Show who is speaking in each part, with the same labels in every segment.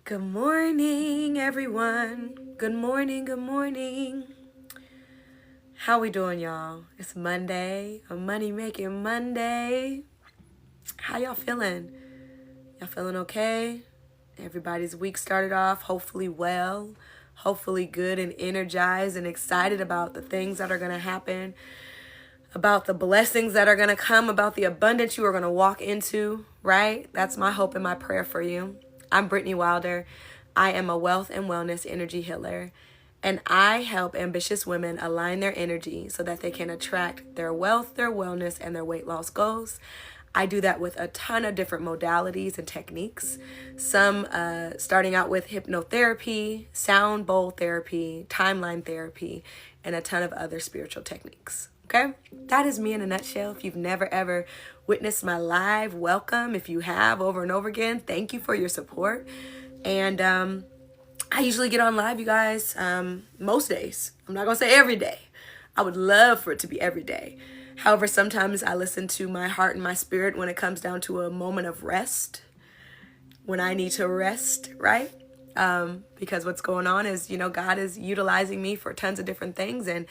Speaker 1: Good morning, everyone. Good morning, good morning. How we doing, y'all? It's Monday, a money-making Monday. How y'all feeling? Y'all feeling okay? Everybody's week started off hopefully well, hopefully good and energized and excited about the things that are going to happen, about the blessings that are going to come, about the abundance you are going to walk into, right? That's my hope and my prayer for you. I'm Brittnee Wilder. I am a wealth and wellness energy healer, and I help ambitious women align their energy so that they can attract their wealth, their wellness, and their weight loss goals. I do that with a ton of different modalities and techniques, some starting out with hypnotherapy, sound bowl therapy, timeline therapy, and a ton of other spiritual techniques. Okay, that is me in a nutshell. If you've never ever witnessed my live, welcome. If you have over and over again, thank you for your support. And I usually get on live, you guys, most days. I'm not going to say every day. I would love for it to be every day. However, sometimes I listen to my heart and my spirit when it comes down to a moment of rest, when I need to rest, right? Because what's going on is, God is utilizing me for tons of different things, and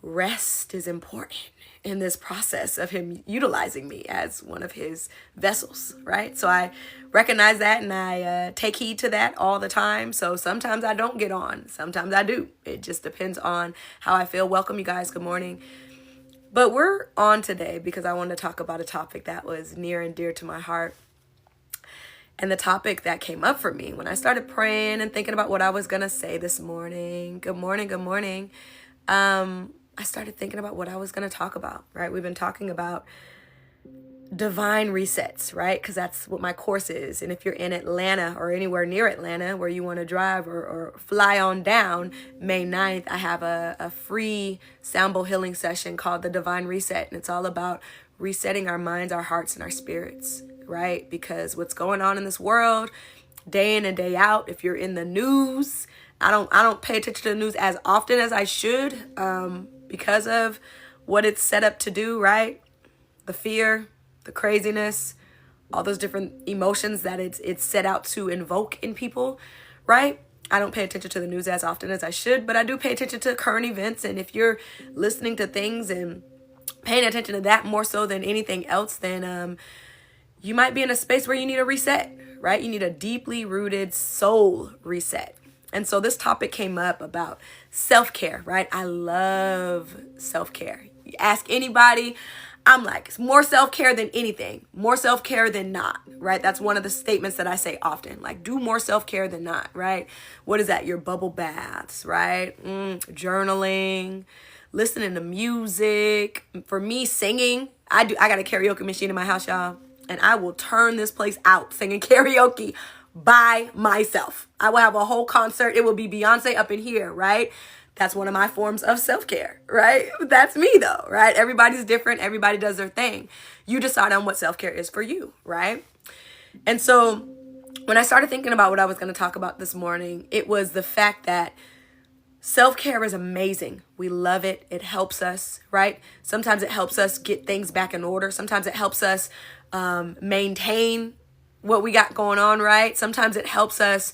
Speaker 1: rest is important in this process of him utilizing me as one of his vessels, right? So I recognize that, and I take heed to that all the time. So sometimes I don't get on, sometimes I do. It just depends on how I feel. Welcome, you guys. Good morning. But we're on today because I wanted to talk about a topic that was near and dear to my heart. And the topic that came up for me when I started praying and thinking about what I was going to say this morning. Good morning, good morning. I started thinking about what I was going to talk about, right? We've been talking about divine resets, right? Because that's what my course is. And if you're in Atlanta or anywhere near Atlanta where you want to drive or fly on down, May 9th, I have a free sound bowl healing session called the Divine Reset. And it's all about resetting our minds, our hearts, and our spirits, right? Because what's going on in this world, day in and day out, if you're in the news, I don't pay attention to the news as often as I should, because of what it's set up to do, right? The fear, the craziness, all those different emotions that it's set out to invoke in people, right? I don't pay attention to the news as often as I should, but I do pay attention to current events. And if you're listening to things and paying attention to that more so than anything else, then you might be in a space where you need a reset, right? You need a deeply rooted soul reset. And so this topic came up about self-care, right? I love self-care. You ask anybody, I'm like, it's more self-care than anything, more self-care than not, right? That's one of the statements that I say often, like do more self-care than not, right? What is that? Your bubble baths, right? Journaling, listening to music. For me, singing, I got a karaoke machine in my house, y'all, and I will turn this place out singing karaoke by myself. I will have a whole concert. It will be Beyonce up in here, right? That's one of my forms of self-care, right? That's me though, right? Everybody's different. Everybody does their thing. You decide on what self-care is for you, right? And so when I started thinking about what I was going to talk about this morning, it was the fact that self-care is amazing. We love it. It helps us, right? Sometimes it helps us get things back in order. Sometimes it helps us maintain what we got going on, right? Sometimes it helps us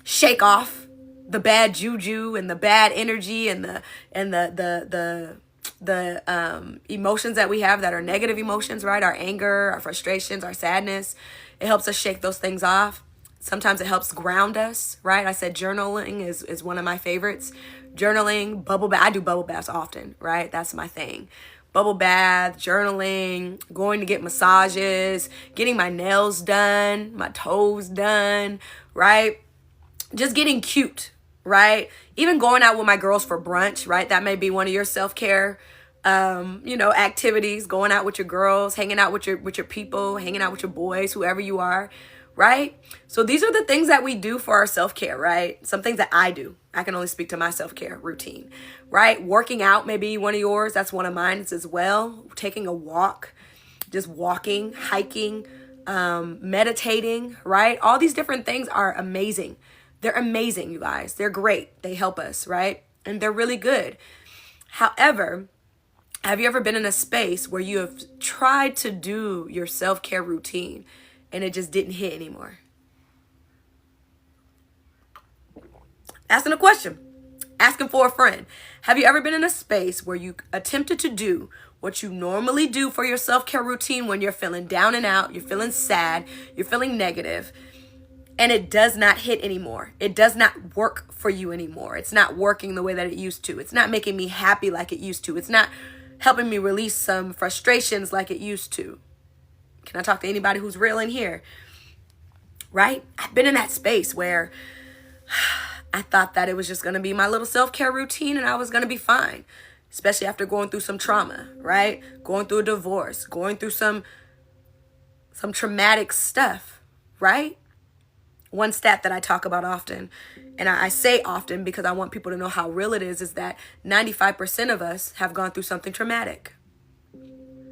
Speaker 1: shake off the bad juju and the bad energy and the emotions that we have that are negative emotions, right? Our anger, our frustrations, our sadness. It helps us shake those things off. Sometimes it helps ground us, right? I said journaling is one of my favorites. Journaling, bubble bath. I do bubble baths often, right? That's my thing. Bubble bath, journaling, going to get massages, getting my nails done, my toes done, right? Just getting cute, right? Even going out with my girls for brunch, right? That may be one of your self-care, activities. Going out with your girls, hanging out with your people, hanging out with your boys, whoever you are, right? So these are the things that we do for our self-care, right? Some things that I do. I can only speak to my self-care routine, right? Working out may be one of yours. That's one of mine as well. Taking a walk, just walking, hiking, meditating, right? All these different things are amazing. They're amazing, you guys. They're great. They help us, right? And they're really good. However, have you ever been in a space where you have tried to do your self-care routine and it just didn't hit anymore? Asking a question. Asking for a friend. Have you ever been in a space where you attempted to do what you normally do for your self-care routine when you're feeling down and out, you're feeling sad, you're feeling negative, and it does not hit anymore? It does not work for you anymore. It's not working the way that it used to. It's not making me happy like it used to. It's not helping me release some frustrations like it used to. Can I talk to anybody who's real in here? Right? I've been in that space where I thought that it was just going to be my little self-care routine and I was going to be fine, especially after going through some trauma, right? Going through a divorce, going through some traumatic stuff, right? One stat that I talk about often, and I say often because I want people to know how real it is that 95% of us have gone through something traumatic.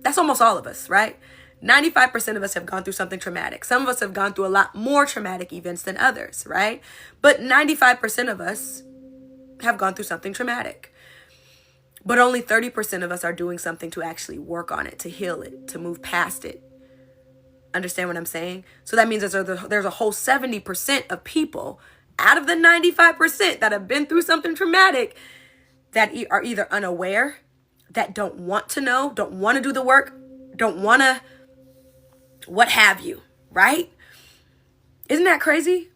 Speaker 1: That's almost all of us, right? 95% of us have gone through something traumatic. Some of us have gone through a lot more traumatic events than others, right? But 95% of us have gone through something traumatic. But only 30% of us are doing something to actually work on it, to heal it, to move past it. Understand what I'm saying? So that means there's a whole 70% of people out of the 95% that have been through something traumatic that are either unaware, that don't want to know, don't want to do the work, don't want to what have you, right? Isn't that crazy?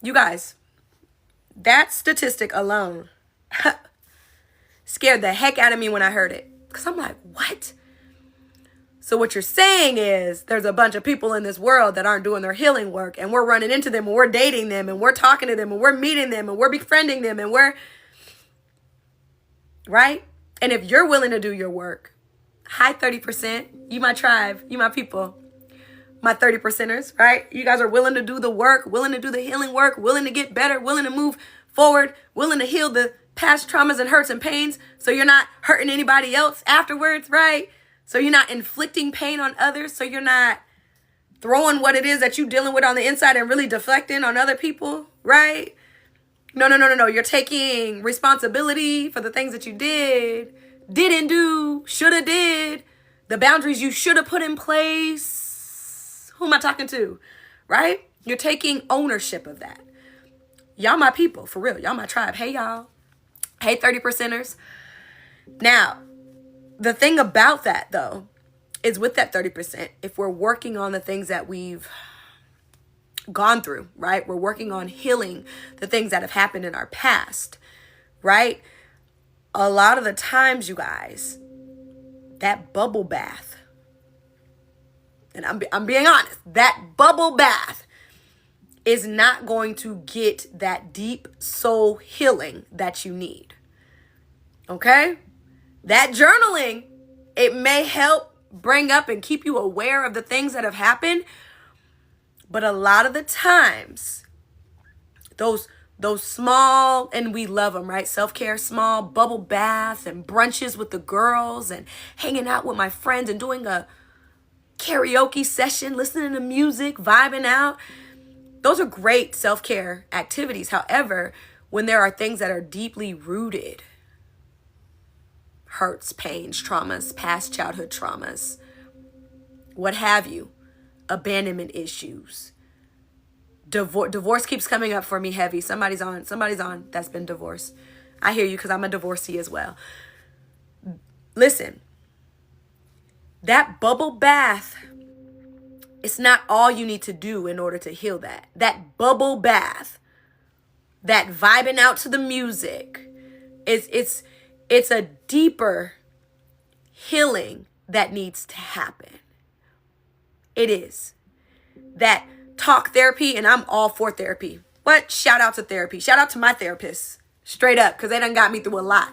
Speaker 1: You guys, that statistic alone scared the heck out of me when I heard it. Because I'm like, what? So what you're saying is there's a bunch of people in this world that aren't doing their healing work, and we're running into them, and we're dating them, and we're talking to them, and we're meeting them, and we're befriending them, and we're, right? And if you're willing to do your work, hi 30%, you my tribe, you my people, my 30%ers, right? You guys are willing to do the work, willing to do the healing work, willing to get better, willing to move forward, willing to heal the past traumas and hurts and pains so you're not hurting anybody else afterwards, right? So you're not inflicting pain on others, so you're not throwing what it is that you're dealing with on the inside and really deflecting on other people, right? No. You're taking responsibility for the things that you didn't do, shoulda did, the boundaries you shoulda put in place. Who am I talking to? Right? You're taking ownership of that. Y'all my people, for real. Y'all my tribe. Hey, y'all. Hey, 30%ers. Now, the thing about that, though, is with that 30%, if we're working on the things that we've gone through, right? We're working on healing the things that have happened in our past, right? A lot of the times, you guys, that bubble bath, and I'm being honest, that bubble bath is not going to get that deep soul healing that you need. Okay? That journaling, it may help bring up and keep you aware of the things that have happened, but a lot of the times, those small, and we love them, right? Self-care, small bubble baths and brunches with the girls and hanging out with my friends and doing a karaoke session, listening to music, vibing out. Those are great self-care activities. However, when there are things that are deeply rooted, hurts, pains, traumas, past childhood traumas, what have you, abandonment issues, divorce keeps coming up for me heavy. Somebody's on that's been divorced. I hear you because I'm a divorcee as well. Listen, that bubble bath, it's not all you need to do in order to heal that. That bubble bath, that vibing out to the music, it's a deeper healing that needs to happen. It is. That talk therapy, and I'm all for therapy. What? Shout out to therapy. Shout out to my therapist. Straight up, because they done got me through a lot.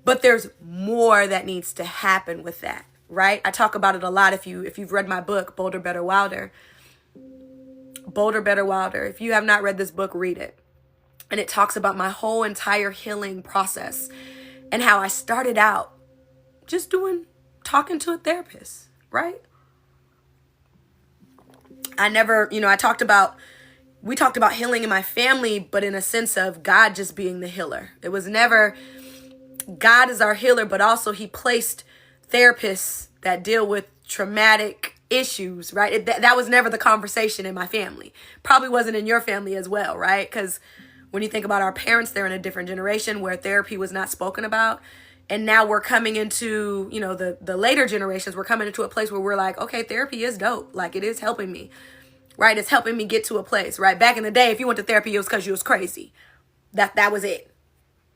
Speaker 1: But there's more that needs to happen with that, right? I talk about it a lot if you've read my book, Bolder, Better, Wilder. Bolder, Better, Wilder. If you have not read this book, read it. And it talks about my whole entire healing process and how I started out just talking to a therapist, right? We talked about healing in my family, but in a sense of God just being the healer. It was never God is our healer, but also he placed therapists that deal with traumatic issues, right? That was never the conversation in my family. Probably wasn't in your family as well, right? Because When you think about our parents, they're in a different generation where therapy was not spoken about. And now we're coming into, the later generations, we're coming into a place where we're like, okay, therapy is dope. Like, it is helping me, right? It's helping me get to a place, right? Back in the day, if you went to therapy, it was because you was crazy. That was it.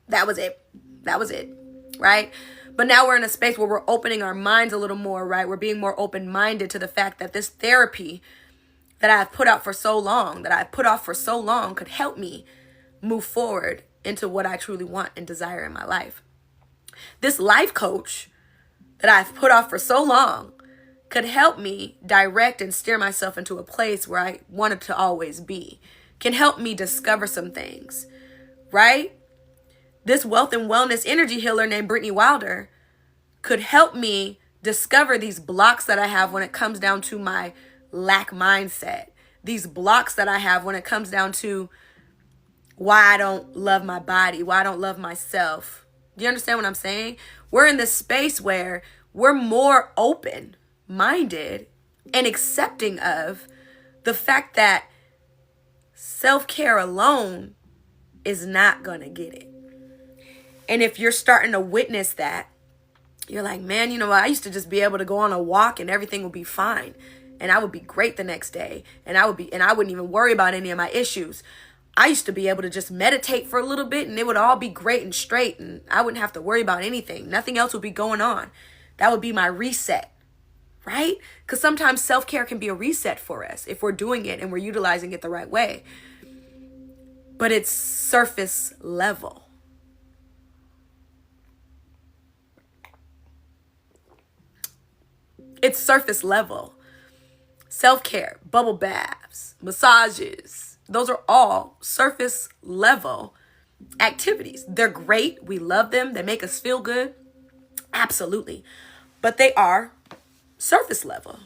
Speaker 1: That was it, right? But now we're in a space where we're opening our minds a little more, right? We're being more open-minded to the fact that this therapy that I've put off for so long could help me move forward into what I truly want and desire in my life. This life coach that I've put off for so long could help me direct and steer myself into a place where I wanted to always be. Can help me discover some things, right? This wealth and wellness energy healer named Brittnee Wilder could help me discover these blocks that I have when it comes down to my lack mindset. These blocks that I have when it comes down to why I don't love my body, why I don't love myself. Do you understand what I'm saying? We're in this space where we're more open-minded and accepting of the fact that self-care alone is not going to get it. And if you're starting to witness that, you're like, man, I used to just be able to go on a walk and everything would be fine. And I would be great the next day. And I wouldn't even worry about any of my issues. I used to be able to just meditate for a little bit and it would all be great and straight and I wouldn't have to worry about anything. Nothing else would be going on. That would be my reset, right? Because sometimes self-care can be a reset for us if we're doing it and we're utilizing it the right way. But it's surface level. It's surface level. Self-care, bubble baths, massages. Those are all surface level activities. They're great. We love them. They make us feel good. Absolutely. But they are surface level.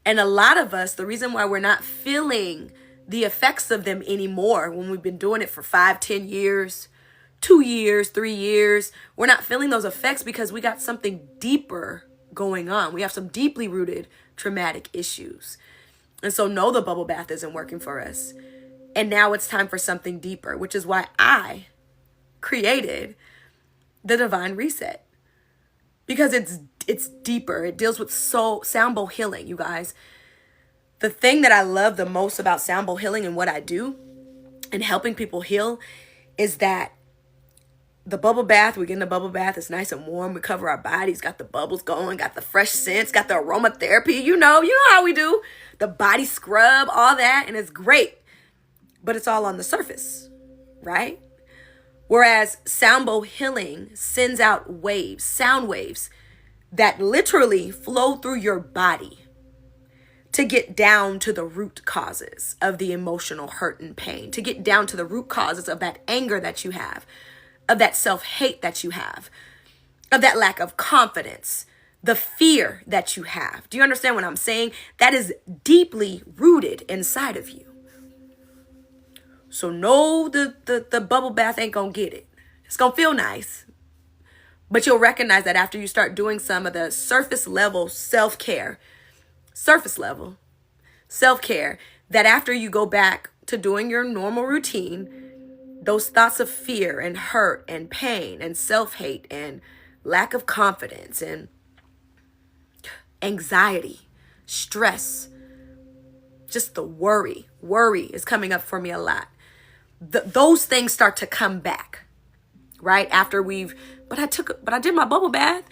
Speaker 1: And a lot of us, the reason why we're not feeling the effects of them anymore when we've been doing it for 5, 10 years, 2 years, 3 years, we're not feeling those effects because we got something deeper going on. We have some deeply rooted traumatic issues. And so no, the bubble bath isn't working for us. And now it's time for something deeper, which is why I created the Divine Reset. Because it's deeper. It deals with sound bowl healing, you guys. The thing that I love the most about sound bowl healing and what I do and helping people heal is that the bubble bath, we get in the bubble bath, it's nice and warm, we cover our bodies, got the bubbles going, got the fresh scents, got the aromatherapy, you know how we do. The body scrub, all that, and it's great. But it's all on the surface, right? Whereas sound bowl healing sends out waves, sound waves, that literally flow through your body to get down to the root causes of the emotional hurt and pain, to get down to the root causes of that anger that you have, of that self-hate that you have, of that lack of confidence, the fear that you have. Do you understand what I'm saying? That is deeply rooted inside of you. So no, the bubble bath ain't gonna get it. It's gonna feel nice. But you'll recognize that after you start doing some of the surface level self-care, that after you go back to doing your normal routine, those thoughts of fear and hurt and pain and self-hate and lack of confidence and anxiety, stress, just the worry is coming up for me a lot. Those things start to come back, right? After but I did my bubble bath,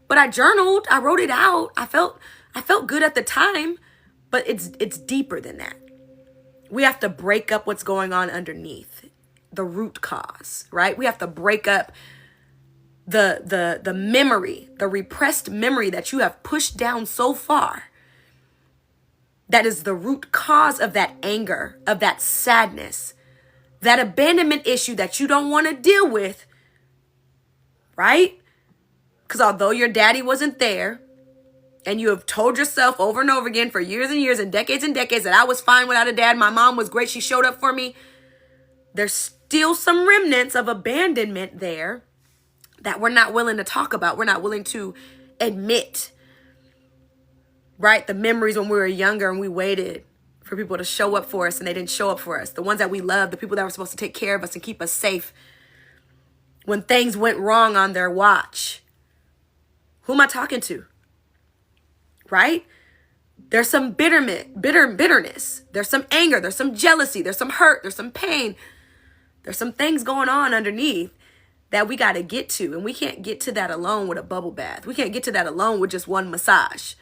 Speaker 1: but I journaled, I wrote it out. I felt good at the time, but it's deeper than that. We have to break up what's going on underneath. The root cause, right? We have to break up the memory, the repressed memory that you have pushed down so far. That is the root cause of that anger, of that sadness, that abandonment issue that you don't want to deal with, right? Because although your daddy wasn't there, and you have told yourself over and over again for years and years and decades that I was fine without a dad, my mom was great, she showed up for me, there's still some remnants of abandonment there that we're not willing to talk about. We're not willing to admit, right? The memories when we were younger and we waited for people to show up for us and they didn't show up for us. The ones that we love, the people that were supposed to take care of us and keep us safe. When things went wrong on their watch. Who am I talking to? Right? There's some bitterness. There's some anger. There's some jealousy. There's some hurt. There's some pain. There's some things going on underneath that we got to get to. And we can't get to that alone with a bubble bath. We can't get to that alone with just one massage.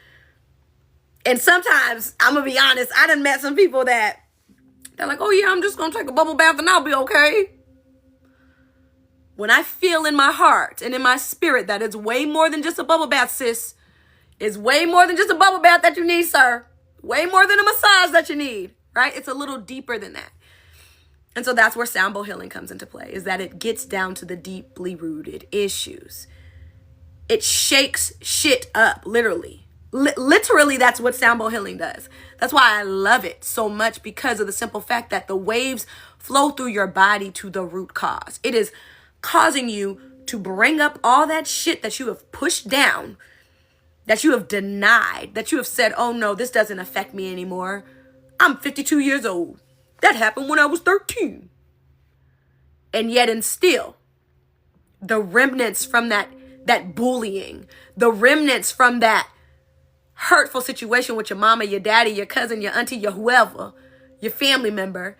Speaker 1: And sometimes, I'm going to be honest, I done met some people that they're like, oh yeah, I'm just going to take a bubble bath and I'll be okay. When I feel in my heart and in my spirit that it's way more than just a bubble bath, sis. It's way more than just a bubble bath that you need, sir. Way more than a massage that you need, right? It's a little deeper than that. And so that's where sound bowl healing comes into play, is that it gets down to the deeply rooted issues. It shakes shit up, literally. Literally, that's what sound bowl healing does. That's why I love it so much, because of the simple fact that the waves flow through your body to the root cause. It is causing you to bring up all that shit that you have pushed down, that you have denied, that you have said, oh no, this doesn't affect me anymore. I'm 52 years old. That happened when I was 13. And yet and still, the remnants from that bullying, the remnants from that hurtful situation with your mama, your daddy, your cousin, your auntie, your whoever, your family member,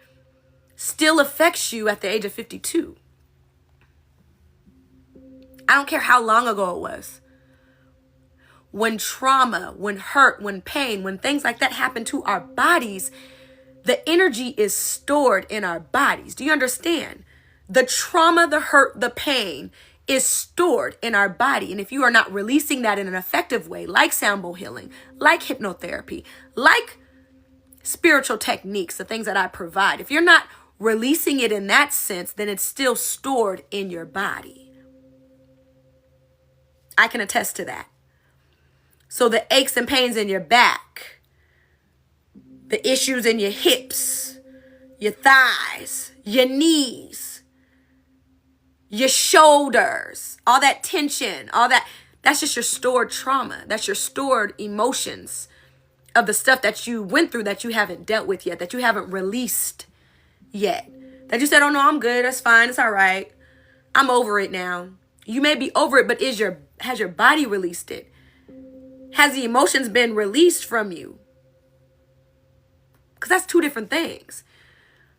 Speaker 1: still affects you at the age of 52. I don't care how long ago it was. When trauma, when hurt, when pain, when things like that happen to our bodies, the energy is stored in our bodies. Do you understand? The trauma, the hurt, the pain is stored in our body. And if you are not releasing that in an effective way, like sound bowl healing, like hypnotherapy, like spiritual techniques, the things that I provide, if you're not releasing it in that sense, then it's still stored in your body. I can attest to that. So the aches and pains in your back, the issues in your hips, your thighs, your knees, your shoulders, all that tension, that's just your stored trauma. That's your stored emotions of the stuff that you went through that you haven't dealt with yet, that you haven't released yet. That you said, oh no, I'm good, that's fine, it's all right. I'm over it now. You may be over it, but has your body released it? Has the emotions been released from you? Because that's two different things.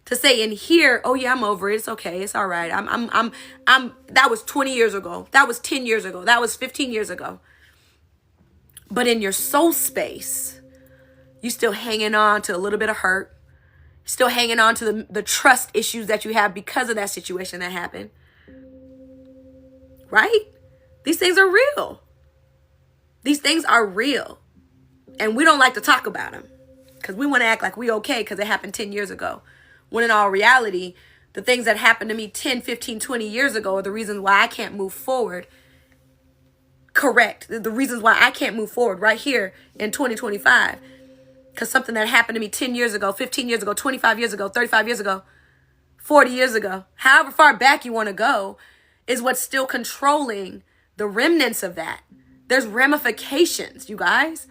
Speaker 1: To say in here, oh yeah, I'm over it. It's okay. It's all right. That was 20 years ago. That was 10 years ago. That was 15 years ago. But in your soul space, you still hanging on to a little bit of hurt. Still hanging on to the trust issues that you have because of that situation that happened. Right? These things are real. These things are real. And we don't like to talk about them because we want to act like we okay because it happened 10 years ago. When in all reality, the things that happened to me 10, 15, 20 years ago are the reasons why I can't move forward. Correct. The reasons why I can't move forward right here in 2025. Because something that happened to me 10 years ago, 15 years ago, 25 years ago, 35 years ago, 40 years ago, however far back you want to go, is what's still controlling the remnants of that. There's ramifications, you guys.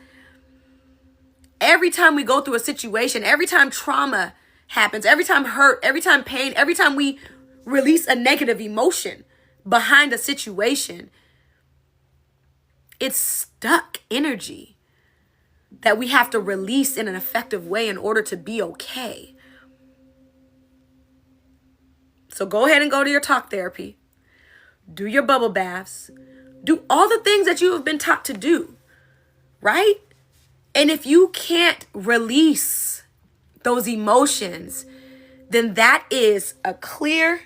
Speaker 1: Every time we go through a situation, every time trauma happens, every time hurt, every time pain, every time we release a negative emotion behind a situation, it's stuck energy that we have to release in an effective way in order to be okay. So go ahead and go to your talk therapy. Do your bubble baths. Do all the things that you have been taught to do, right? And if you can't release those emotions, then that is a clear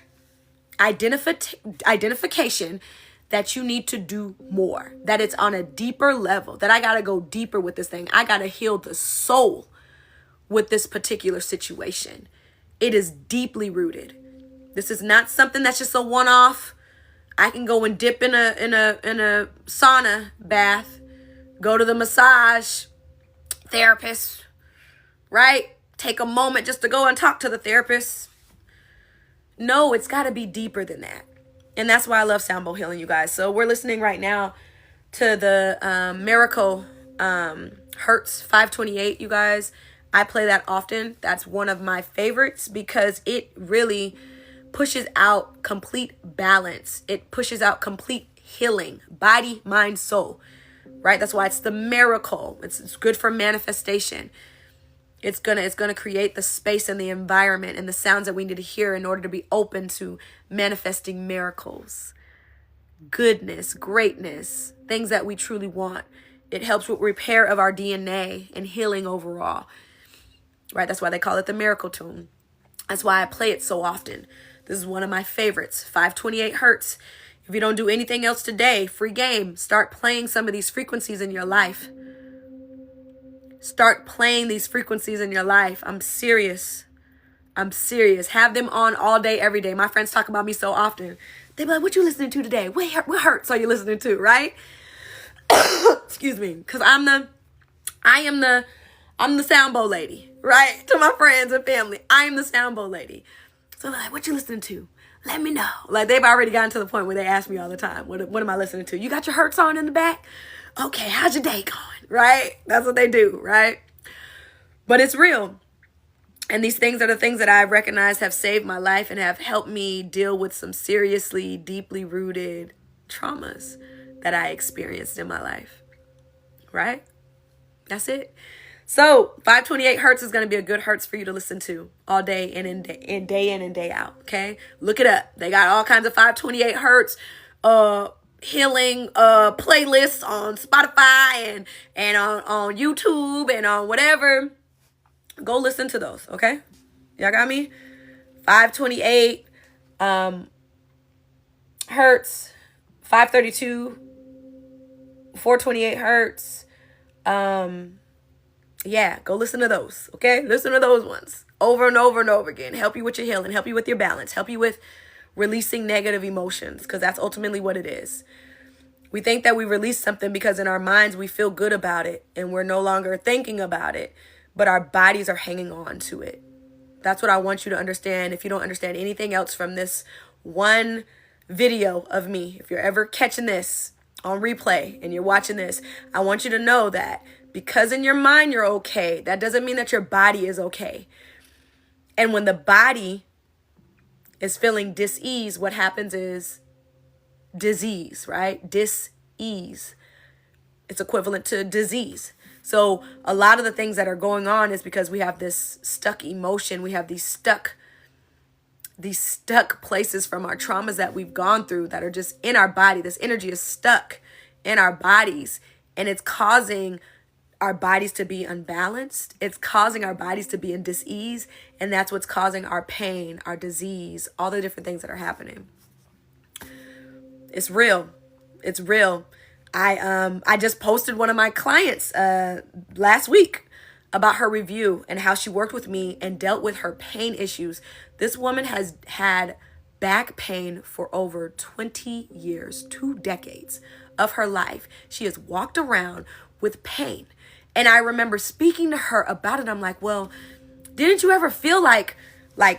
Speaker 1: identification that you need to do more, that it's on a deeper level, that I got to go deeper with this thing. I got to heal the soul with this particular situation. It is deeply rooted. This is not something that's just a one-off. I can go and dip in a sauna bath, go to the massage therapist, right? Take a moment just to go and talk to the therapist. No, it's got to be deeper than that. And that's why I love sound bowl healing, you guys. So we're listening right now to the Miracle Hertz 528, you guys. I play that often. That's one of my favorites because it really pushes out complete balance. It pushes out complete healing, body, mind, soul, right? That's why it's the miracle. It's good for manifestation. It's gonna create the space and the environment and the sounds that we need to hear in order to be open to manifesting miracles, goodness, greatness, things that we truly want. It helps with repair of our DNA and healing overall, right? That's why they call it the miracle tune. That's why I play it so often. This is one of my favorites, 528 hertz. If you don't do anything else today, free game, start playing some of these frequencies in your life. Start playing these frequencies in your life. I'm serious. Have them on all day, every day. My friends talk about me so often. They be like, what you listening to today? What hurts are you listening to, right? Excuse me. Because I am the soundbow lady, right? To my friends and family. I am the soundbow lady. So they're like, what you listening to? Let me know. Like, they've already gotten to the point where they ask me all the time, what am I listening to? You got your hurts on in the back? Okay, how's your day going? Right? That's what they do, right? But it's real. And these things are the things that I've recognized have saved my life and have helped me deal with some seriously, deeply rooted traumas that I experienced in my life, right? That's it. So 528 hertz is going to be a good hertz for you to listen to all day and day in and day out. Okay. Look it up. They got all kinds of 528 hertz, healing, playlists on Spotify and on YouTube and on whatever. Go listen to those. Okay. Y'all got me? 528, hertz, 532, 428 hertz, yeah, go listen to those, okay? Listen to those ones over and over and over again. Help you with your healing, help you with your balance, help you with releasing negative emotions, because that's ultimately what it is. We think that we release something because in our minds we feel good about it and we're no longer thinking about it, but our bodies are hanging on to it. That's what I want you to understand. If you don't understand anything else from this one video of me, if you're ever catching this on replay and you're watching this, I want you to know that because in your mind you're okay, that doesn't mean that your body is okay. And when the body is feeling dis-ease, what happens is disease, right? Dis-ease. It's equivalent to disease. So a lot of the things that are going on is because we have this stuck emotion. We have these stuck places from our traumas that we've gone through that are just in our body. This energy is stuck in our bodies and it's causing our bodies to be unbalanced. It's causing our bodies to be in dis-ease. And that's what's causing our pain, our disease, all the different things that are happening. It's real. It's real. I just posted one of my clients last week about her review and how she worked with me and dealt with her pain issues. This woman has had back pain for over 20 years, 2 decades of her life. She has walked around with pain. And I remember speaking to her about it. I'm like, well, didn't you ever feel like, why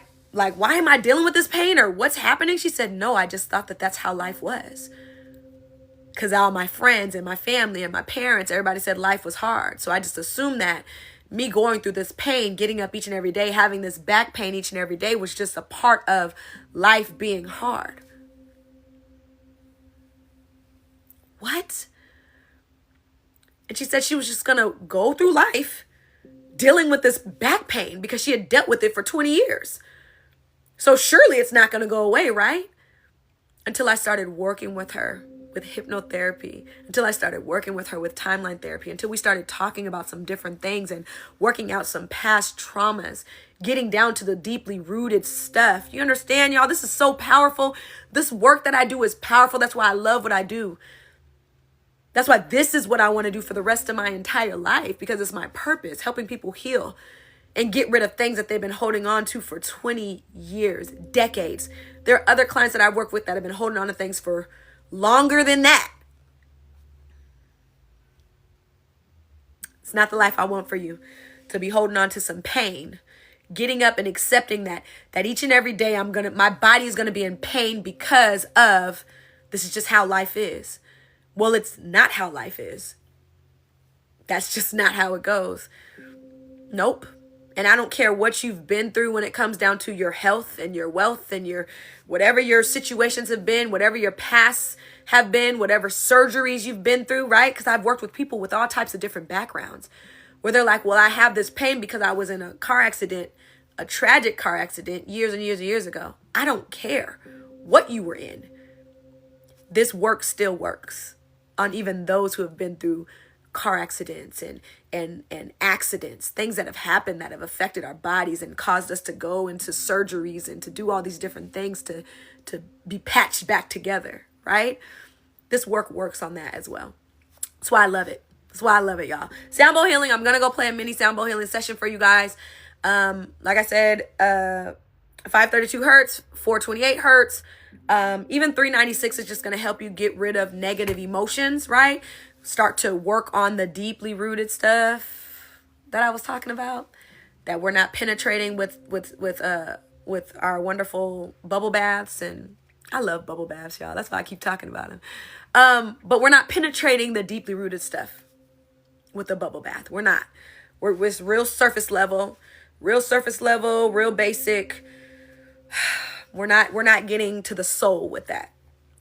Speaker 1: am I dealing with this pain or what's happening? She said, no, I just thought that that's how life was. Because all my friends and my family and my parents, everybody said life was hard. So I just assumed that me going through this pain, getting up each and every day, having this back pain each and every day was just a part of life being hard. What? And she said she was just going to go through life dealing with this back pain because she had dealt with it for 20 years. So surely it's not going to go away, right? Until I started working with her with hypnotherapy, until I started working with her with timeline therapy, until we started talking about some different things and working out some past traumas, getting down to the deeply rooted stuff. You understand, y'all? This is so powerful. This work that I do is powerful. That's why I love what I do. That's why this is what I want to do for the rest of my entire life, because it's my purpose, helping people heal and get rid of things that they've been holding on to for 20 years, decades. There are other clients that I work with that have been holding on to things for longer than that. It's not the life I want for you, to be holding on to some pain, getting up and accepting that each and every day my body is going to be in pain because of this is just how life is. Well, it's not how life is. That's just not how it goes. Nope. And I don't care what you've been through when it comes down to your health and your wealth and your whatever your situations have been, whatever your pasts have been, whatever surgeries you've been through, right? Because I've worked with people with all types of different backgrounds where they're like, well, I have this pain because I was in a car accident, a tragic car accident years and years and years ago. I don't care what you were in. This work still works on even those who have been through car accidents and accidents, things that have happened that have affected our bodies and caused us to go into surgeries and to do all these different things to be patched back together, right? This work works on that as well. That's why I love it. That's why I love it, y'all. Sound bowl healing. I'm going to go play a mini sound bowl healing session for you guys. Like I said, 532 hertz, 428 hertz, even 396 is just going to help you get rid of negative emotions, right? Start to work on the deeply rooted stuff that I was talking about, that we're not penetrating with our wonderful bubble baths. And I love bubble baths, y'all. That's why I keep talking about them. But we're not penetrating the deeply rooted stuff with the bubble bath. We're not. We're with real surface level, real basic. We're not getting to the soul with that,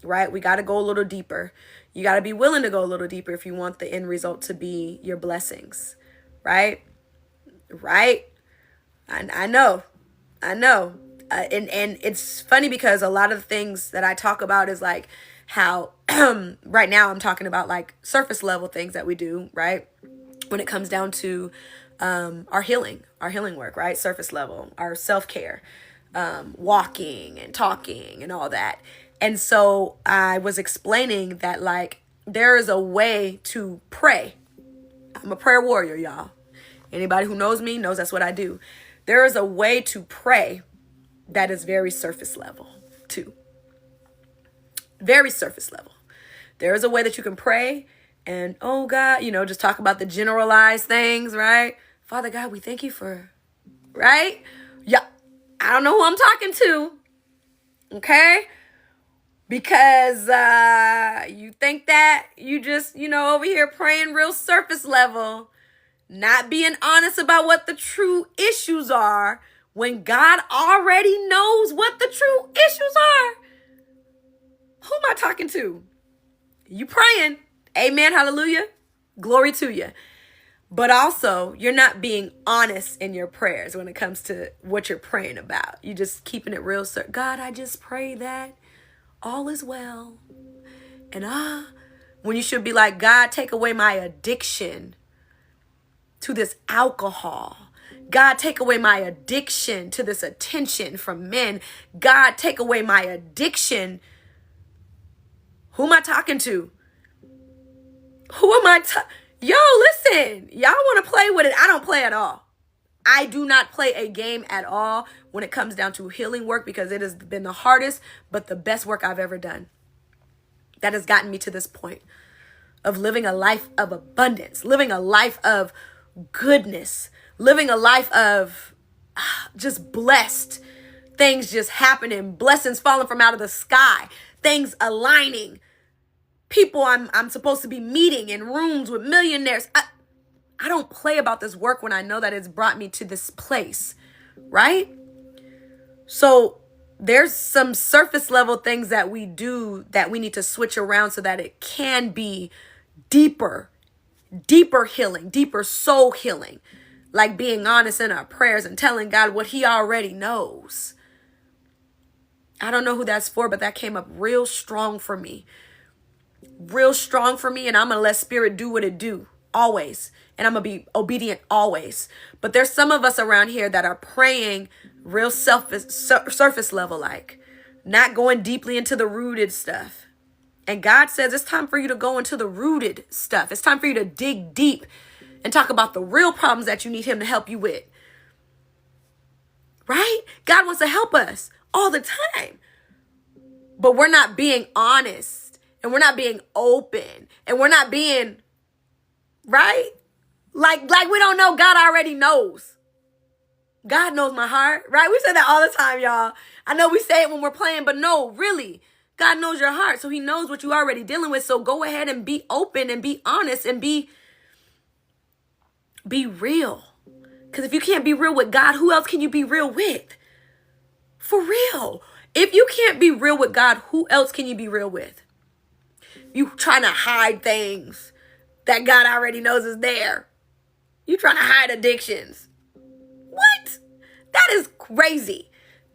Speaker 1: right? We got to go a little deeper. You got to be willing to go a little deeper if you want the end result to be your blessings, right? Right? I know. And it's funny because a lot of the things that I talk about is like how right now I'm talking about like surface level things that we do, right? When it comes down to our healing work, right? Surface level, our self-care, walking and talking and all that. And so I was explaining that like there is a way to pray. I'm a prayer warrior, y'all. Anybody who knows me knows that's what I do. There is a way to pray that is very surface level too. Very surface level. There is a way that you can pray and, oh God, just talk about the generalized things, right? Father God, we thank you for, right? Yeah. I don't know who I'm talking to. Okay? Because you think that you just, over here praying real surface level, not being honest about what the true issues are when God already knows what the true issues are. Who am I talking to? You praying. Amen. Hallelujah. Glory to you. But also, you're not being honest in your prayers when it comes to what you're praying about. You're just keeping it real. God, I just pray that all is well. And when you should be like, God, take away my addiction to this alcohol. God, take away my addiction to this attention from men. God, take away my addiction. Who am I talking to? Who am I Yo, listen, y'all want to play with it. I don't play at all. I do not play a game at all when it comes down to healing work because it has been the hardest, but the best work I've ever done. That has gotten me to this point of living a life of abundance, living a life of goodness, living a life of just blessed, things just happening, blessings falling from out of the sky, things aligning, people I'm supposed to be meeting in rooms with millionaires. I don't play about this work when I know that it's brought me to this place, right? So there's some surface level things that we do that we need to switch around so that it can be deeper healing, deeper soul healing, like being honest in our prayers and telling God what he already knows. I don't know who that's for, but that came up real strong for me. And I'm going to let spirit do what it do always. And I'm going to be obedient always. But there's some of us around here that are praying real surface level, like not going deeply into the rooted stuff. And God says it's time for you to go into the rooted stuff. It's time for you to dig deep and talk about the real problems that you need him to help you with. Right? God wants to help us all the time. But we're not being honest. And we're not being open. And we're not being, right? Like we don't know. God already knows. God knows my heart, right? We say that all the time, y'all. I know we say it when we're playing, but no, really. God knows your heart. So he knows what you're already dealing with. So go ahead and be open and be honest and be real. Because if you can't be real with God, who else can you be real with? For real. If you can't be real with God, who else can you be real with? You trying to hide things that God already knows is there. You trying to hide addictions. What? That is crazy.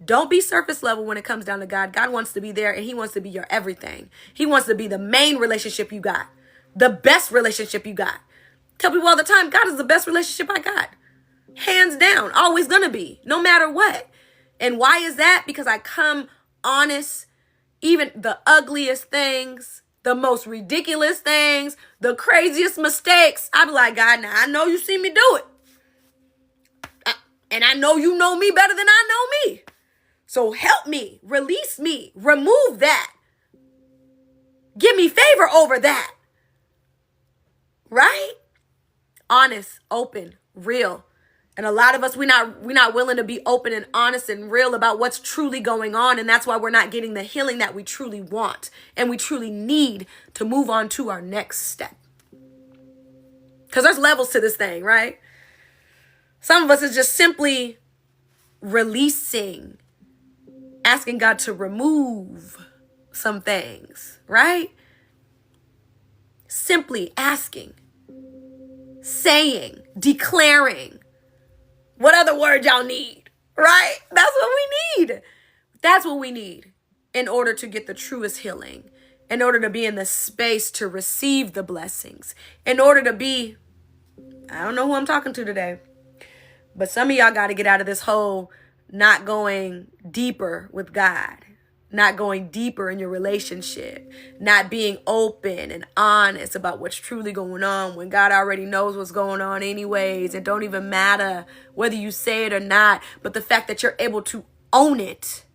Speaker 1: Don't be surface level when it comes down to God. God wants to be there, and he wants to be your everything. He wants to be the main relationship you got. The best relationship you got. Tell people all the time, God is the best relationship I got. Hands down. Always gonna be. No matter what. And why is that? Because I come honest. Even the ugliest things, the most ridiculous things, the craziest mistakes. I be like, God, now I know you see me do it. And I know you know me better than I know me. So help me, release me, remove that. Give me favor over that. Right? Honest, open, real. And a lot of us, we're not willing to be open and honest and real about what's truly going on. And that's why we're not getting the healing that we truly want and we truly need to move on to our next step. Because there's levels to this thing, right? Some of us is just simply releasing, asking God to remove some things, right? Simply asking, saying, declaring. What other word y'all need, right? That's what we need. That's what we need in order to get the truest healing, in order to be in the space to receive the blessings, in order to be, I don't know who I'm talking to today, but some of y'all got to get out of this whole not going deeper with God, not going deeper in your relationship, not being open and honest about what's truly going on when God already knows what's going on anyways. It don't even matter whether you say it or not, but the fact that you're able to own it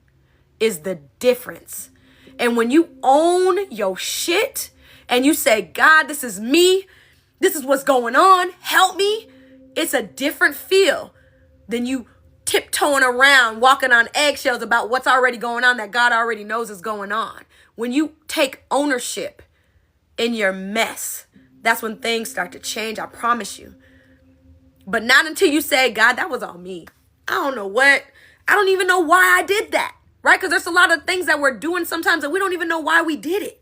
Speaker 1: is the difference. And when you own your shit and you say, God, this is me, this is what's going on, help me, it's a different feel than you tiptoeing around, walking on eggshells about what's already going on that God already knows is going on. When you take ownership in your mess, that's when things start to change, I promise you. But not until you say, God, that was all me. I don't know what. I don't even know why I did that, right? Because there's a lot of things that we're doing sometimes that we don't even know why we did it.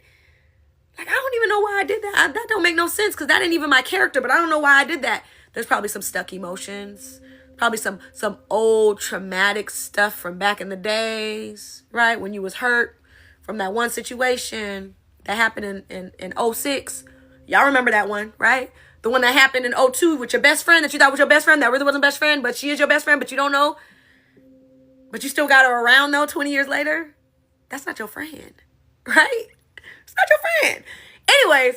Speaker 1: Like, I don't even know why I did that. That don't make no sense because that ain't even my character, but I don't know why I did that. There's probably some stuck emotions. Probably some old traumatic stuff from back in the days, right? When you was hurt from that one situation that happened in 06. Y'all remember that one, right? The one that happened in 02 with your best friend that you thought was your best friend. That really wasn't best friend, but she is your best friend, but you don't know. But you still got her around though 20 years later. That's not your friend, right? It's not your friend. Anyways,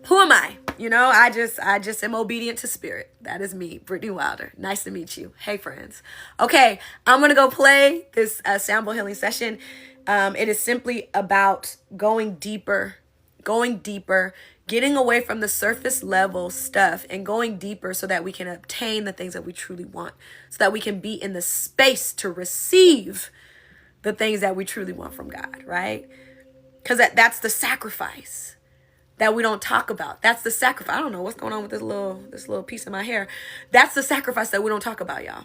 Speaker 1: who am I? You know, I just am obedient to spirit. That is me, Brittnee Wilder. Nice to meet you. Hey, friends. Okay, I'm going to go play this sound bowl healing session. It is simply about going deeper, getting away from the surface level stuff and going deeper so that we can obtain the things that we truly want, so that we can be in the space to receive the things that we truly want from God, right? Because that's the sacrifice that we don't talk about. That's the sacrifice. I don't know what's going on with this little piece of my hair. That's the sacrifice that we don't talk about, y'all.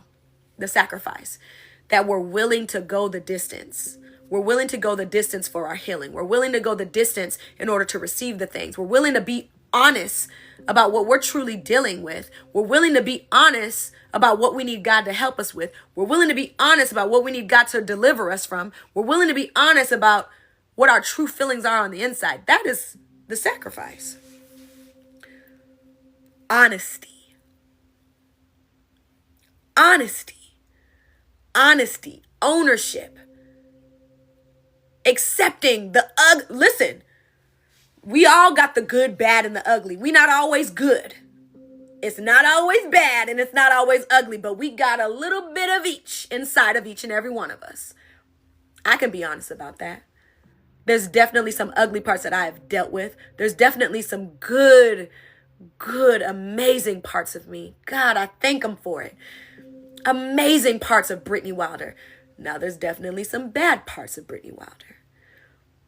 Speaker 1: The sacrifice that we're willing to go the distance. We're willing to go the distance for our healing. We're willing to go the distance in order to receive the things. We're willing to be honest about what we're truly dealing with. We're willing to be honest about what we need God to help us with. We're willing to be honest about what we need God to deliver us from. We're willing to be honest about what our true feelings are on the inside. That is the sacrifice. Honesty. Ownership. Accepting the listen, we all got the good, bad, and the ugly. We not always good. It's not always bad and it's not always ugly, but we got a little bit of each inside of each and every one of us. I can be honest about that. There's definitely some ugly parts that I have dealt with. There's definitely some good, amazing parts of me. God, I thank him for it. Amazing parts of Brittnee Wilder. Now, there's definitely some bad parts of Brittnee Wilder.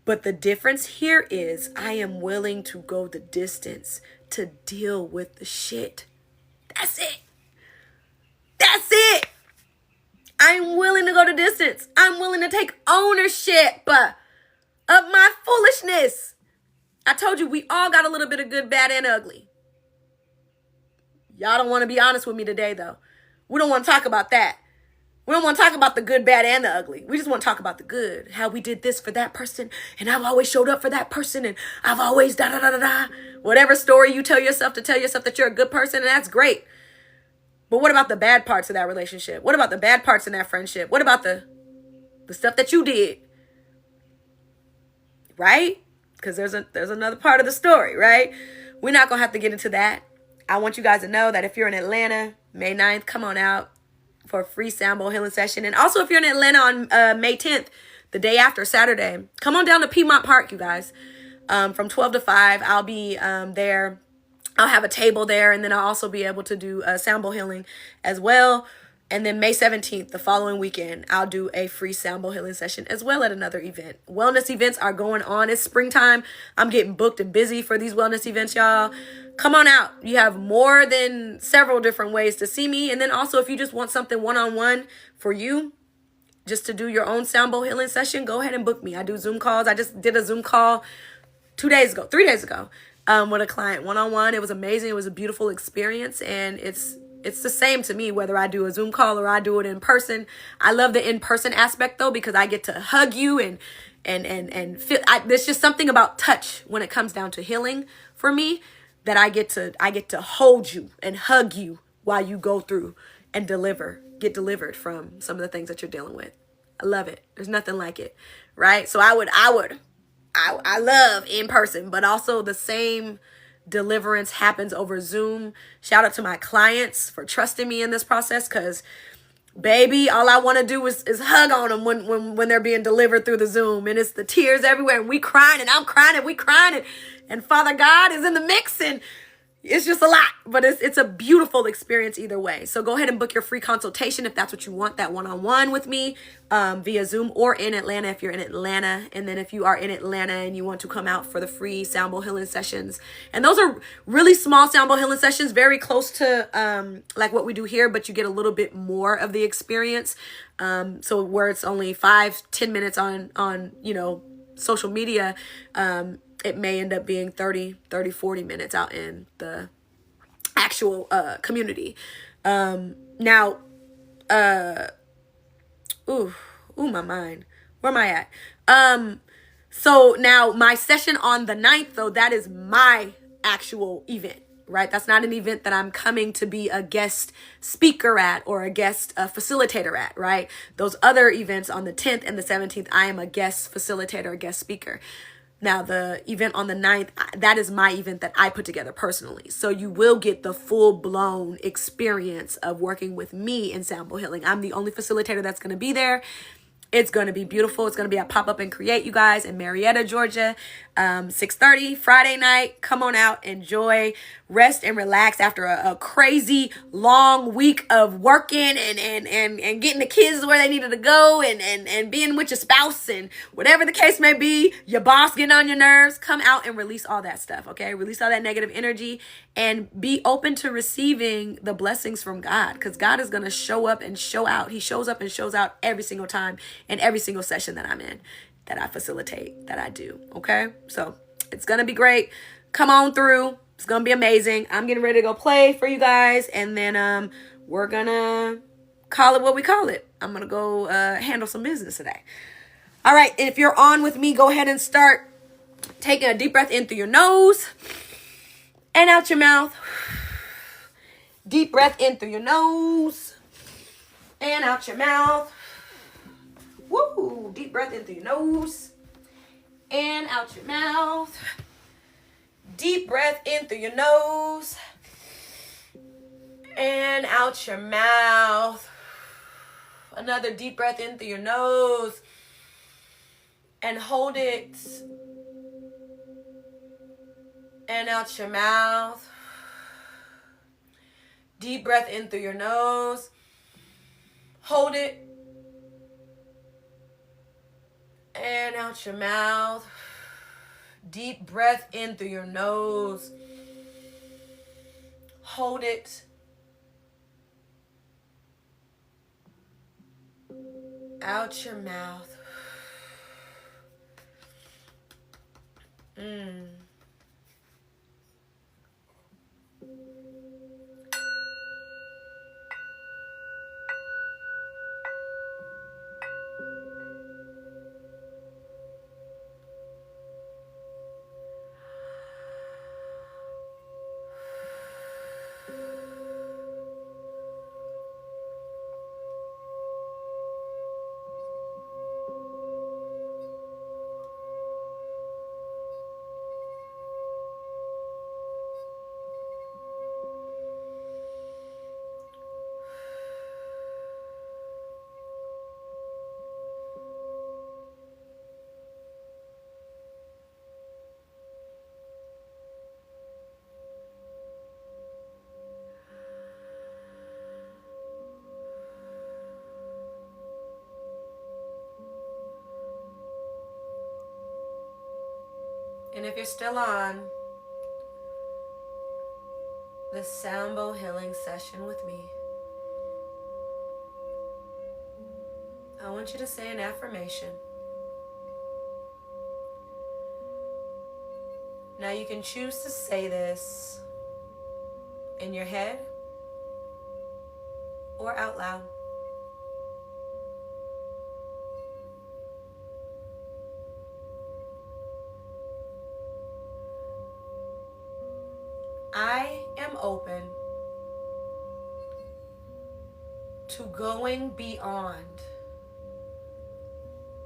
Speaker 1: But the difference here is I am willing to go the distance to deal with the shit. That's it. That's it. I'm willing to go the distance. I'm willing to take ownership of my foolishness. I told you we all got a little bit of good, bad, and ugly. Y'all don't want to be honest with me today, though. We don't want to talk about that. We don't want to talk about the good, bad, and the ugly. We just want to talk about the good. How we did this for that person, and I've always showed up for that person, and I've always da-da-da-da-da. Whatever story you tell yourself to tell yourself that you're a good person, and that's great. But what about the bad parts of that relationship? What about the bad parts in that friendship? What about the stuff that you did? Right? Because there's another part of the story, right? We're not going to have to get into that. I want you guys to know that if you're in Atlanta, May 9th, come on out for a free sound bowl healing session. And also if you're in Atlanta on May 10th, the day after, Saturday, come on down to Piedmont Park, you guys. From 12 to 5, I'll be there. I'll have a table there, and then I'll also be able to do sound bowl healing as well. And then May 17th, the following weekend, I'll do a free sound bowl healing session as well at another event. Wellness events are going on. It's springtime. I'm getting booked and busy for these wellness events, y'all. Come on out. You have more than several different ways to see me. And then also, if you just want something one-on-one for you, just to do your own sound bowl healing session, go ahead and book me. I do Zoom calls. I just did a Zoom call 3 days ago, with a client one-on-one. It was amazing. It was a beautiful experience, and it's the same to me whether I do a Zoom call or I do it in person. I love the in-person aspect though, because I get to hug you and feel. There's just something about touch when it comes down to healing for me, that I get to hold you and hug you while you go through and get delivered from some of the things that you're dealing with. I love it. There's nothing like it, right? So I love in person, but also the same deliverance happens over Zoom. Shout out to my clients for trusting me in this process, because baby, all I want to do is hug on them when they're being delivered through the Zoom, and it's the tears everywhere, and we crying, and I'm crying, and we crying, and Father God is in the mix, and it's just a lot, but it's a beautiful experience either way. So go ahead and book your free consultation if that's what you want, that one-on-one with me via Zoom, or in Atlanta if you're in Atlanta. And then if you are in Atlanta and you want to come out for the free sound bowl healing sessions, and those are really small sound bowl healing sessions, very close to like what we do here, but you get a little bit more of the experience. So where it's only 5-10 minutes on social media, it may end up being 30-40 minutes out in the actual community. My mind. Where am I at? So now my session on the 9th, though, that is my actual event, right? That's not an event that I'm coming to be a guest speaker at or a guest facilitator at, right? Those other events on the 10th and the 17th, I am a guest facilitator, a guest speaker. Now, the event on the 9th, that is my event that I put together personally. So you will get the full-blown experience of working with me in sound bowl healing. I'm the only facilitator that's going to be there. It's going to be beautiful. It's going to be at Pop Up and Create, you guys, in Marietta, Georgia, 6:30 Friday night. Come on out, enjoy, rest and relax after a crazy long week of working and getting the kids where they needed to go and being with your spouse and whatever the case may be, your boss getting on your nerves. Come out and release all that stuff, okay? Release all that negative energy and be open to receiving the blessings from God, because God is going to show up and show out. He shows up and shows out every single time in every single session that I'm in, that I facilitate, that I do, okay? So it's going to be great. Come on through. It's going to be amazing. I'm getting ready to go play for you guys, and then we're going to call it what we call it. I'm going to go handle some business today. All right, if you're on with me, go ahead and start taking a deep breath in through your nose and out your mouth. Deep breath in through your nose and out your mouth. Woo! Deep breath in through your nose and out your mouth. Deep breath in through your nose and out your mouth. Another deep breath in through your nose and hold it and out your mouth. Deep breath in through your nose. Hold it and out your mouth. Deep breath in through your nose. Hold it out your mouth. And if you're still on the sound bowl healing session with me, I want you to say an affirmation. Now you can choose to say this in your head or out loud. I am open to going beyond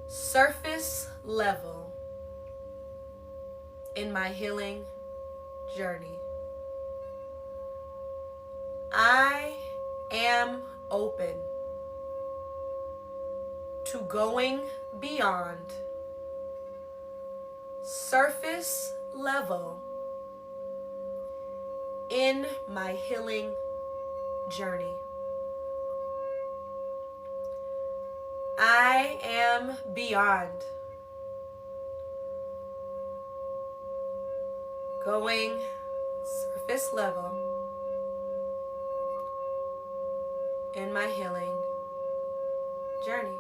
Speaker 1: surface level in my healing journey. I am open to going beyond surface level in my healing journey. I am beyond going surface level in my healing journey.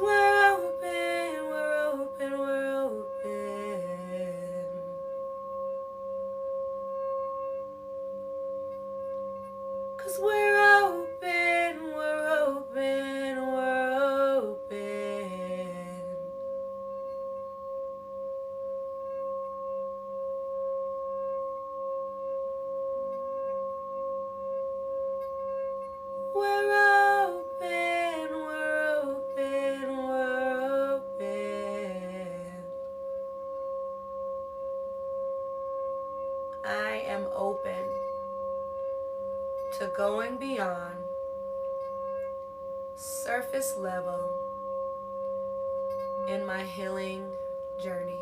Speaker 1: We're open, we're open, we're open. 'Cause we're open, we're open, we're open. We're open, we're open, we're open. I am open to going beyond surface level in my healing journey.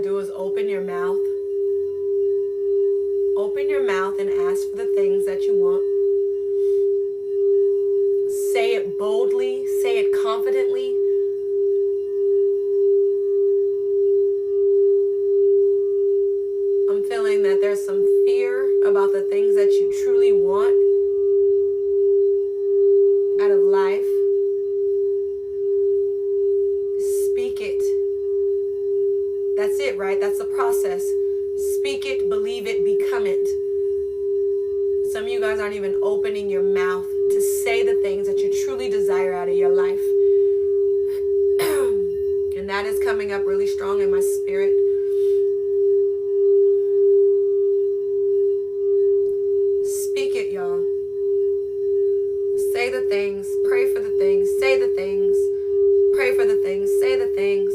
Speaker 1: do is open your mouth. Open your mouth and ask for the things that you want. Say it boldly. Say it confidently. I'm feeling that there's some fear about the things that you truly want out of life. Speak it. That's it, right? That's the process. Speak it, believe it, become it. Some of you guys aren't even opening your mouth to say the things that you truly desire out of your life. And that is coming up really strong in my spirit. Speak it, y'all. Say the things, pray for the things, say the things, pray for the things, say the things.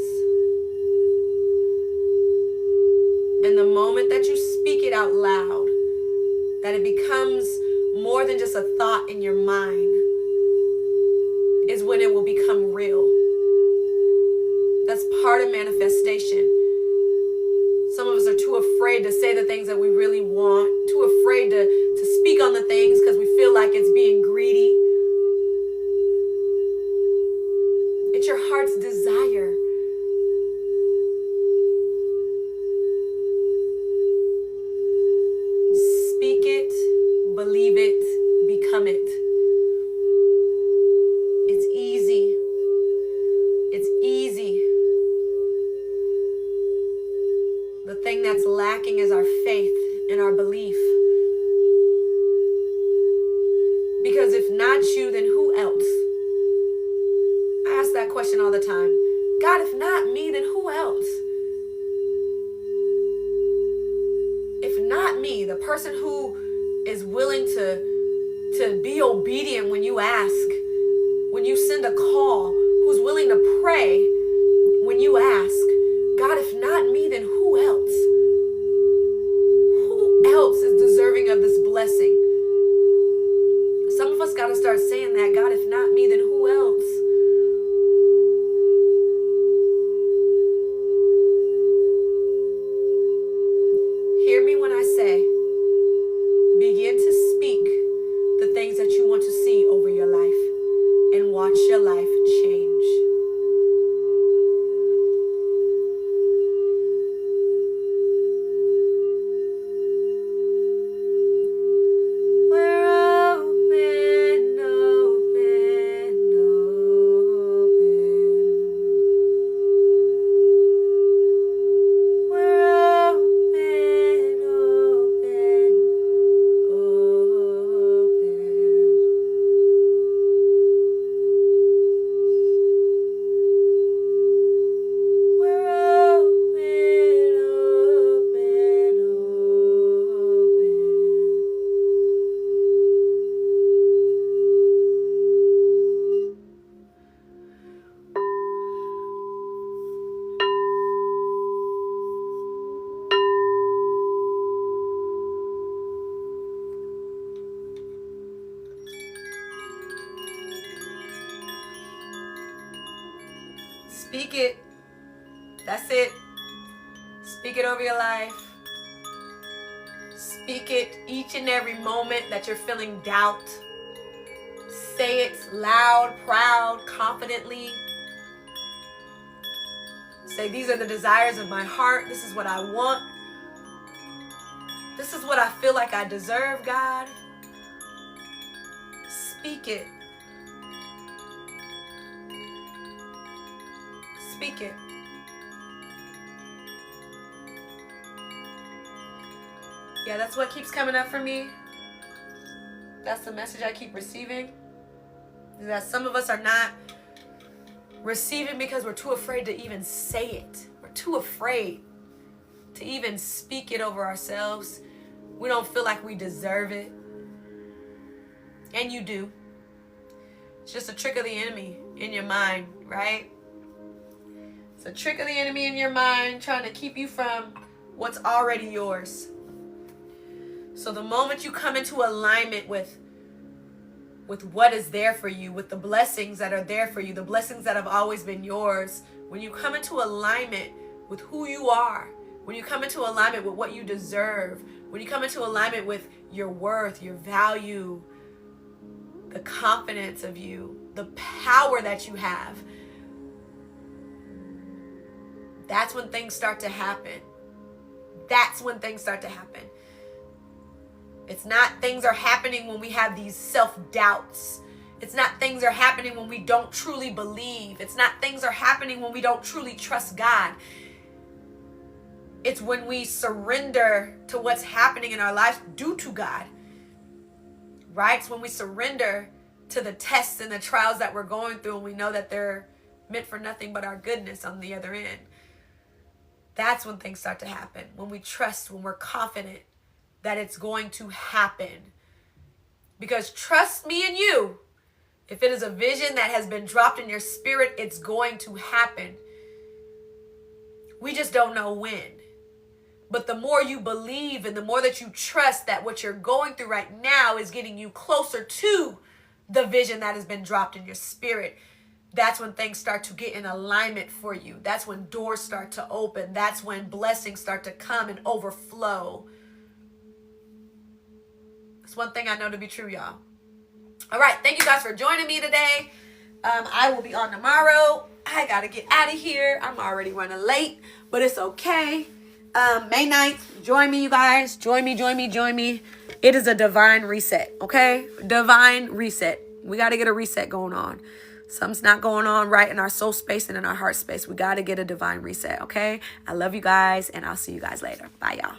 Speaker 1: And the moment that you speak it out loud, that it becomes more than just a thought in your mind, is when it will become real. That's part of manifestation. Some of us are too afraid to say the things that we really want, too afraid to speak on the things because we feel like it's being greedy. It's your heart's desire. Speak it, believe it, become it. It's easy. It's easy. The thing that's lacking is our faith and our belief. Because if not you, then who else? I ask that question all the time. God, if not me, then who else? If not me, the person who is willing to be obedient when you ask, when you send a call, who's willing to pray when you ask, God, if not me, then who else? Who else is deserving of this blessing? Some of us got to start saying that, God, if not me, then who else? Hear me when I say, begin to speak the things that you want to see over your life and watch your life change. Speak it. That's it. Speak it over your life. Speak it each and every moment that you're feeling doubt. Say it loud, proud, confidently. Say, these are the desires of my heart. This is what I want. This is what I feel like I deserve, God. Speak it. Speak it. Yeah, that's what keeps coming up for me. That's the message I keep receiving. Is that some of us are not receiving because we're too afraid to even say it. We're too afraid to even speak it over ourselves. We don't feel like we deserve it. And you do. It's just a trick of the enemy in your mind, right? It's a trick of the enemy in your mind trying to keep you from what's already yours. So the moment you come into alignment with what is there for you, with the blessings that are there for you, the blessings that have always been yours, when you come into alignment with who you are when you come into alignment with what you deserve, when you come into alignment with your worth, your value, the confidence of you, the power that you have, that's when things start to happen. That's when things start to happen. It's not things are happening when we have these self-doubts. It's not things are happening when we don't truly believe. It's not things are happening when we don't truly trust God. It's when we surrender to what's happening in our lives due to God. Right? It's when we surrender to the tests and the trials that we're going through, and we know that they're meant for nothing but our goodness on the other end. That's when things start to happen. When we trust, when we're confident that it's going to happen. Because trust me and you, if it is a vision that has been dropped in your spirit, it's going to happen. We just don't know when. But the more you believe and the more that you trust that what you're going through right now is getting you closer to the vision that has been dropped in your spirit, that's when things start to get in alignment for you. That's when doors start to open. That's when blessings start to come and overflow. That's one thing I know to be true, y'all. All right. Thank you guys for joining me today. I will be on tomorrow. I got to get out of here. I'm already running late, but it's okay. May 9th, join me, you guys. Join me. It is a divine reset, okay? Divine reset. We got to get a reset going on. Something's not going on right in our soul space and in our heart space. We got to get a divine reset, okay? I love you guys, and I'll see you guys later. Bye, y'all.